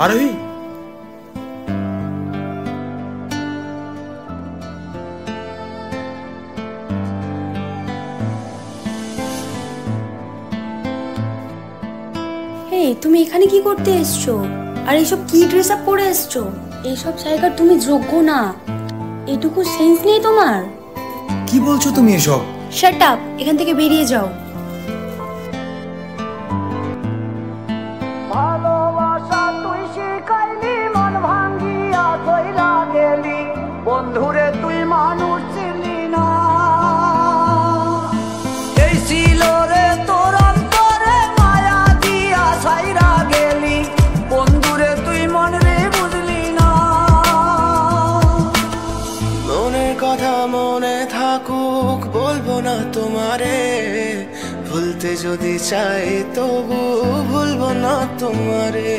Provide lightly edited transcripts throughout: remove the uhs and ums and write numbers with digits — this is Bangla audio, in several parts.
আরোহী, তুমি এখানে কি করতে এসছো? আর এইসব কি ড্রেস আপ পরে এসছো? এইসব জায়গার তুমি যোগ্য না। এটুকু সেন্স নেই তোমার? কি বলছো তুমি এসব? শাট আপ, এখান থেকে বেরিয়ে যাও। ভালোবাসা তুই শিখাইলি, মন ভাঙ্গিয়া কইরা গেলি, বন্ধুরে তুই মানুষ ছিলি না। এই ছিল রে তোর অন্তরে মায়া দিয়া ছাইরা গেলি, বন্ধুরে তুই মন রে বুঝলি না। মনের কথা মনে থাকুক, বলবো না তোমারে, ভুলতে যদি চাই তবু ভুলবো না তোমারে।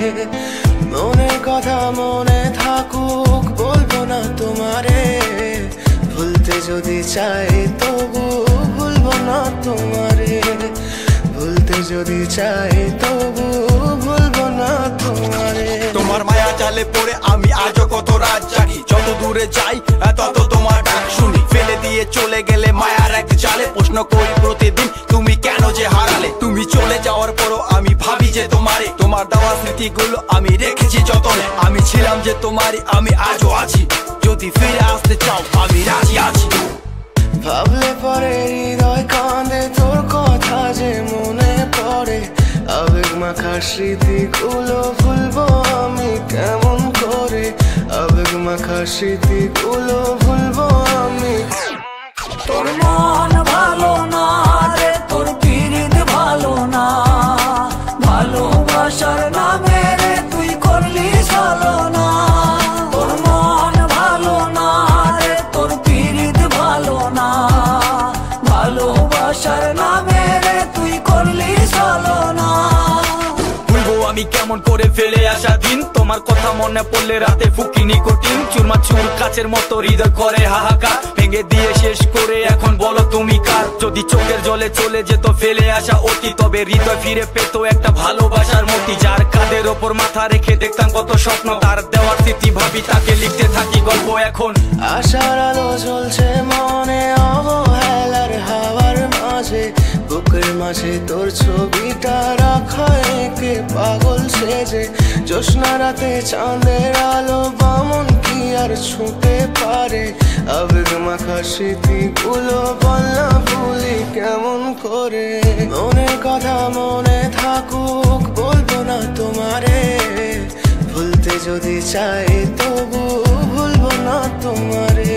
মনের কথা মনে থাকুক, বলবো না তোমারে, ভুলতে যদি চাই তবু ভুলবো না তোমারে। ভুলতে যদি চাই তবু ভুলবো না তোমারে। তোমার মায়া জালে পড়ে আমি আজও কত রাত জাগি, যত দূরে যাই তত তোমার ডাক শুনি। ফেলে দিয়ে চলে গেলে মায়ার এক জালে, প্রশ্ন করি প্রতিদিন তুমি কেন যে হারালে। তুমি চলে যাওয়ার পরও আমি ভাবি যে তোমারে, তোমার দেওয়া স্মৃতিগুলো আমি রেখেছি যতনে। আমি ছিলাম যে তোমারই, আমি আজও আছি, যদি ফিরে আসতে চাও আমি রাজি আছি। ভাবলে পরে হৃদয় কাঁদে, তোর কথা যে মনে পড়ে। আবেগ মাখা স্মৃতিগুলো ভুলবো আমি কেমন করে? আবেগ মাখা স্মৃতিগুলো ভুলবো আমি। তোর মন ভালো না রে, তোর পিরিত ভালো না, ভালোবাসার নামে রে তুই করলি ছলনা। তোর মন ভালো না রে, তোর পিরিত ভালো না, ভালোবাসার নামে রে তুই করলি ছলনা। ভুলবো আমি কেমন করে ফেলে আসা দিন, তোমার কথা মনে পড়লে রাতে ফুকি নিকোটিন। চুরমা চুর কাচের মতো হৃদয় করে হাহাকার, ভেঙে দিয়ে শেষ করে এখন বলো তুমি কার? যদি চোখের জলে চলে যেত ফেলে আসা অতি, তবে হৃদয় ফিরে পেত একটা ভালোবাসার মতি। যার কাঁধের ওপর মাথা রেখে দেখতাম কত স্বপ্ন, তার দেওয়ার স্মৃতি ভাবি তাকে লিখতে থাকি গল্প এখন। আশার আলো জ্বলছে মনে অবহেলার হাওয়ার মাঝে, বুকের মাঝে তোর ছবিটা রাখা একে পাগল সেজে। জ্যোৎস্না রাতে চাঁদের আলো বামন কি আর ছুঁতে পারে? আবেগ মাখা স্মৃতিগুলো বল না ভুলি কেমন করে? মনের কথা মনে থাকুক, বলবো না তোমারে, ভুলতে যদি চাই তবু ভুলবো না তোমারে।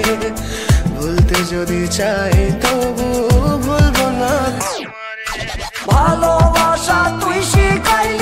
ভুলতে যদি চাই তবু ভুলবো না তোমারে। ভালোবাসা তুই শিখাইলি,